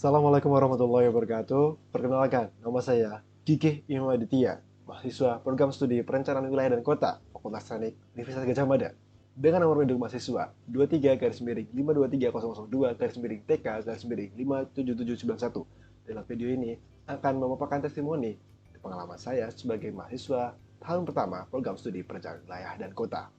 Assalamualaikum warahmatullahi wabarakatuh. Perkenalkan, nama saya Kike Imam Aditya, mahasiswa program studi perencanaan wilayah dan kota, Fakultas Teknik Universitas Gadjah Mada. Dengan nomor induk mahasiswa 23-522-091-TK-57791. Dalam video ini akan memaparkan testimoni pengalaman saya sebagai mahasiswa tahun pertama program studi perencanaan wilayah dan kota.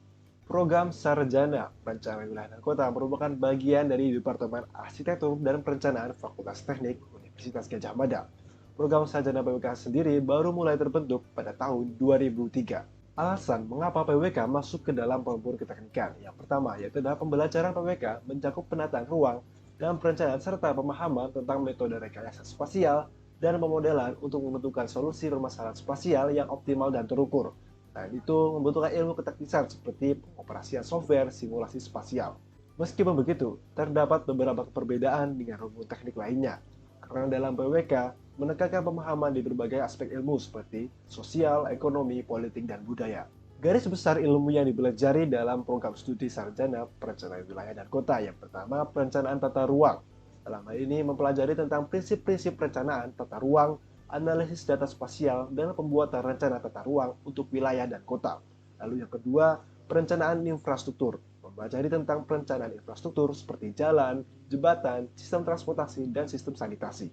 Program Sarjana Perencanaan Wilayah dan Kota merupakan bagian dari Departemen Arsitektur dan Perencanaan Fakultas Teknik Universitas Gadjah Mada. Program Sarjana PWK sendiri baru mulai terbentuk pada tahun 2003. Alasan mengapa PWK masuk ke dalam pemburu keteknikan. Yang pertama yaitu adalah pembelajaran PWK mencakup penataan ruang dan perencanaan serta pemahaman tentang metode rekayasa spasial dan pemodelan untuk menentukan solusi permasalahan spasial yang optimal dan terukur. Nah, itu membutuhkan ilmu keteknisan seperti pengoperasian software simulasi spasial. Meskipun begitu, terdapat beberapa perbedaan dengan rumpun teknik lainnya. Karena dalam PWK menekankan pemahaman di berbagai aspek ilmu seperti sosial, ekonomi, politik, dan budaya. Garis besar ilmu yang dipelajari dalam program studi sarjana perencanaan wilayah dan kota. Yang pertama, perencanaan tata ruang. Dalam hal ini mempelajari tentang prinsip-prinsip perencanaan tata ruang, analisis data spasial, dan pembuatan rencana tata ruang untuk wilayah dan kota. Lalu yang kedua, perencanaan infrastruktur. Mempelajari tentang perencanaan infrastruktur seperti jalan, jembatan, sistem transportasi, dan sistem sanitasi.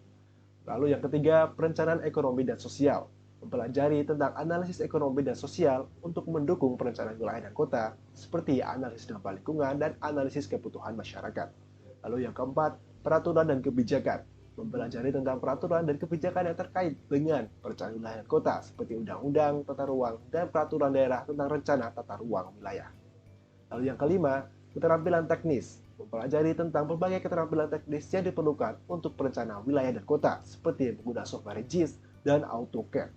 Lalu yang ketiga, perencanaan ekonomi dan sosial. Mempelajari tentang analisis ekonomi dan sosial untuk mendukung perencanaan wilayah dan kota, seperti analisis dampak lingkungan dan analisis kebutuhan masyarakat. Lalu yang keempat, peraturan dan kebijakan. Mempelajari tentang peraturan dan kebijakan yang terkait dengan perencanaan wilayah dan kota, seperti undang-undang tata ruang dan peraturan daerah tentang rencana tata ruang wilayah. Lalu yang kelima, keterampilan teknis. Mempelajari tentang berbagai keterampilan teknis yang diperlukan untuk perencanaan wilayah dan kota, seperti menggunakan software GIS dan AutoCAD.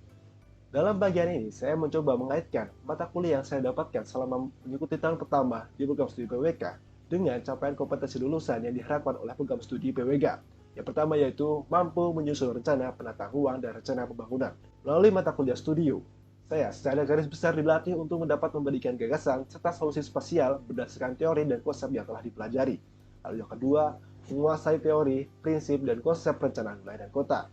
Dalam bagian ini, saya mencoba mengaitkan mata kuliah yang saya dapatkan selama mengikuti tahun pertama di program studi PWK dengan capaian kompetensi lulusan yang diharapkan oleh program studi PWK. Yang pertama yaitu mampu menyusun rencana penataan ruang dan rencana pembangunan. Melalui mata kuliah studio, saya secara garis besar dilatih untuk mendapat memberikan gagasan serta solusi spasial berdasarkan teori dan konsep yang telah dipelajari. Lalu yang kedua, menguasai teori, prinsip, dan konsep perencanaan wilayah dan kota.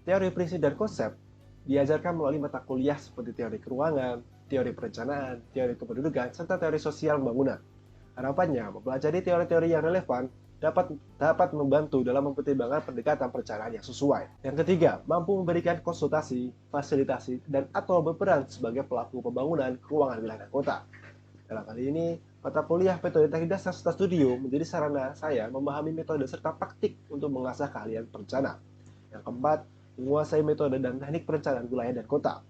Teori, prinsip, dan konsep diajarkan melalui mata kuliah seperti teori keuangan, teori perencanaan, teori kependudukan, serta teori sosial pembangunan. Harapannya, mempelajari teori-teori yang relevan dapat membantu dalam mempertimbangkan pendekatan perencanaan yang sesuai. Yang ketiga, mampu memberikan konsultasi, fasilitasi, dan atau berperan sebagai pelaku pembangunan keuangan wilayah dan kota. Dalam hal ini, mata kuliah metode teknik dasar serta studio menjadi sarana saya memahami metode serta praktik untuk mengasah keahlian perencana. Yang keempat, menguasai metode dan teknik perencanaan wilayah dan kota.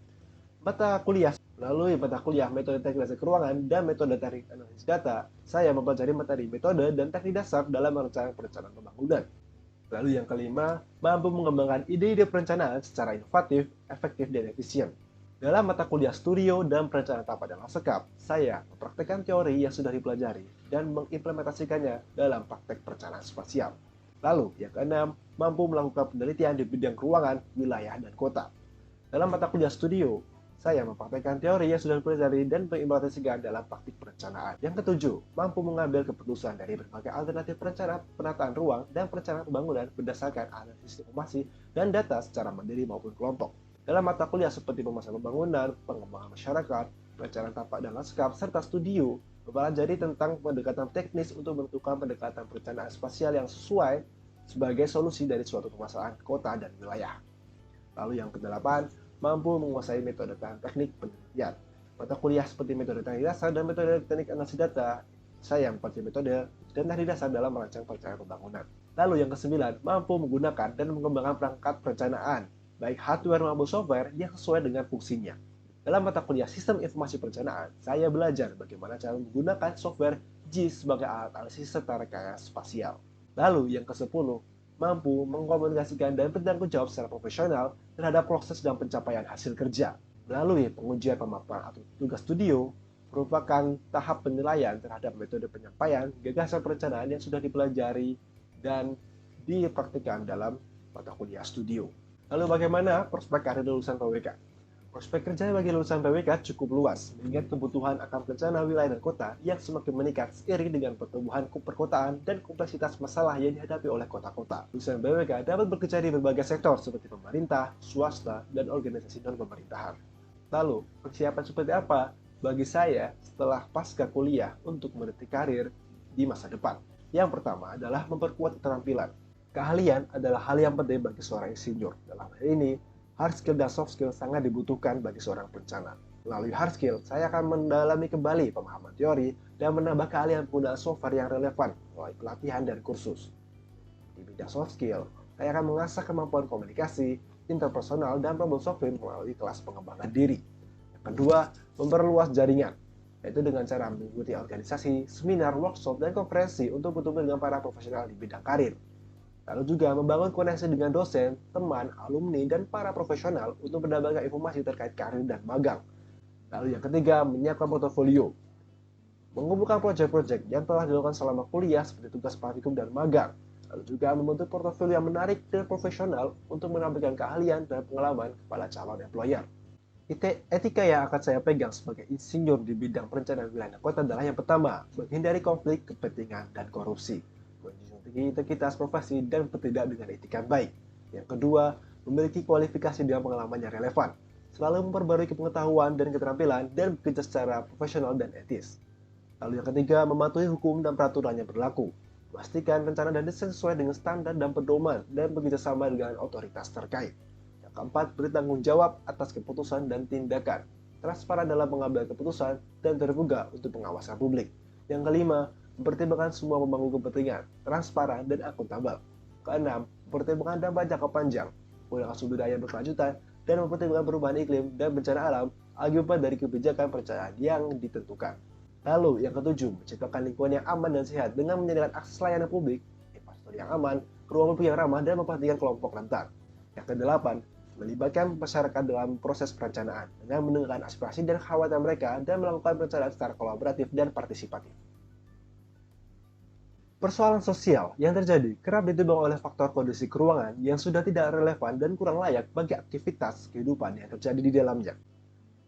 Melalui mata kuliah metode teknik dasar keuangan dan metode teknik analisis data, saya mempelajari materi metode dan teknik dasar dalam merancang perencanaan pembangunan. Lalu yang kelima, mampu mengembangkan ide-ide perencanaan secara inovatif, efektif, dan efisien. Dalam mata kuliah studio dan perencanaan tapak dan sekap, saya mempraktekkan teori yang sudah dipelajari dan mengimplementasikannya dalam praktek perencanaan spasial. Lalu, yang keenam, mampu melakukan penelitian di bidang keuangan, wilayah, dan kota. Dalam mata kuliah studio, saya mempraktekkan teori yang sudah dipelajari dan mengimplementasikan dalam praktik perencanaan. Yang ketujuh, mampu mengambil keputusan dari berbagai alternatif perencanaan penataan ruang dan perencanaan pembangunan berdasarkan analisis informasi dan data secara mandiri maupun kelompok. Dalam mata kuliah seperti pemasaran pembangunan, pengembangan masyarakat, perencanaan tapak dan lanskap, serta studio, mempelajari tentang pendekatan teknis untuk menentukan pendekatan perencanaan spasial yang sesuai sebagai solusi dari suatu permasalahan kota dan wilayah. Lalu yang kedelapan, mampu menguasai metode dan teknik penelitian. Mata kuliah seperti metode teknik dasar dan metode teknik analisis data, saya mempelajari metode dan teknik dasar dalam merancang perencanaan pembangunan. Lalu yang kesembilan, mampu menggunakan dan mengembangkan perangkat perencanaan, baik hardware maupun software yang sesuai dengan fungsinya. Dalam mata kuliah sistem informasi perencanaan, saya belajar bagaimana cara menggunakan software GIS sebagai alat analisis serta rekayasa spasial. Lalu yang ke-10, mampu mengkomunikasikan dan bertanggung jawab secara profesional terhadap proses dan pencapaian hasil kerja. Melalui pengujian pemaparan atau tugas studio, merupakan tahap penilaian terhadap metode penyampaian gagasan perencanaan yang sudah dipelajari dan dipraktikkan dalam mata kuliah studio. Lalu bagaimana prospek karir lulusan PWK? Prospek kerja bagi lulusan PWK cukup luas, mengingat kebutuhan akan perencanaan wilayah dan kota yang semakin meningkat seiring dengan pertumbuhan perkotaan dan kompleksitas masalah yang dihadapi oleh kota-kota. Lulusan PWK dapat bekerja di berbagai sektor seperti pemerintah, swasta, dan organisasi non-pemerintahan. Lalu, persiapan seperti apa bagi saya setelah pasca kuliah untuk meniti karir di masa depan? Yang pertama adalah memperkuat keterampilan. Keahlian adalah hal yang penting bagi seorang insinyur. Dalam hal ini, hard skill dan soft skill sangat dibutuhkan bagi seorang perencana. Melalui hard skill, saya akan mendalami kembali pemahaman teori dan menambah keahlian penggunaan software yang relevan melalui pelatihan dan kursus. Di bidang soft skill, saya akan mengasah kemampuan komunikasi, interpersonal, dan problem solving melalui kelas pengembangan diri. Yang kedua, memperluas jaringan, yaitu dengan cara mengikuti organisasi, seminar, workshop, dan konferensi untuk bertemu dengan para profesional di bidang karir. Lalu juga membangun koneksi dengan dosen, teman, alumni, dan para profesional untuk mendapatkan informasi terkait karir dan magang. Lalu yang ketiga, menyiapkan portofolio. Mengumpulkan proyek-proyek yang telah dilakukan selama kuliah seperti tugas praktikum dan magang. Lalu juga membentuk portofolio yang menarik dan profesional untuk menampilkan keahlian dan pengalaman kepada calon employer. Etika yang akan saya pegang sebagai insinyur di bidang perencanaan wilayah dan kota adalah yang pertama, menghindari konflik kepentingan dan korupsi. Menjunjung tinggi integritas profesi dan bertindak dengan etika baik. Yang kedua, memiliki kualifikasi dan pengalaman yang relevan, selalu memperbarui pengetahuan dan keterampilan, dan bekerja secara profesional dan etis. Lalu yang ketiga, mematuhi hukum dan peraturan yang berlaku. Pastikan rencana dan desain sesuai dengan standar dan pedoman, dan bekerja sama dengan otoritas terkait. Yang keempat, bertanggung jawab atas keputusan dan tindakan, transparan dalam mengambil keputusan, dan terbuka untuk pengawasan publik. Yang kelima, mempertimbangkan semua pemangku kepentingan, transparan, dan akuntabel. Keenam, mempertimbangkan dampak jangka panjang, menggunakan sumber daya berkelanjutan, dan mempertimbangkan perubahan iklim dan bencana alam akibat dari kebijakan perencanaan yang ditentukan. Lalu, yang ketujuh, menciptakan lingkungan yang aman dan sehat dengan menyediakan akses layanan publik, infrastruktur yang aman, ruang publik yang ramah, dan memperhatikan kelompok rentan. Yang kedelapan, melibatkan masyarakat dalam proses perencanaan dengan mendengarkan aspirasi dan kekhawatiran mereka dan melakukan perencanaan secara kolaboratif dan partisipatif. Persoalan sosial yang terjadi kerap ditimbang oleh faktor kondisi keuangan yang sudah tidak relevan dan kurang layak bagi aktivitas kehidupan yang terjadi di dalamnya.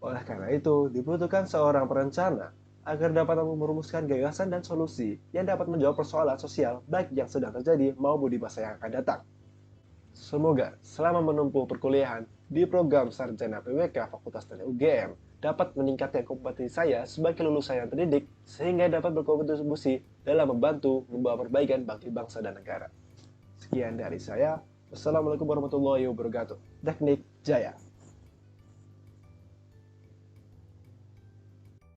Oleh karena itu, dibutuhkan seorang perencana agar dapat merumuskan gagasan dan solusi yang dapat menjawab persoalan sosial baik yang sedang terjadi maupun di masa yang akan datang. Semoga selama menempuh perkuliahan di program Sarjana PWK Fakultas Teknik UGM dapat meningkatkan kompetensi saya sebagai lulusan yang terdidik sehingga dapat berkontribusi dalam membantu membawa perbaikan bagi bangsa dan negara. Sekian dari saya. Wassalamualaikum warahmatullahi wabarakatuh. Teknik Jaya.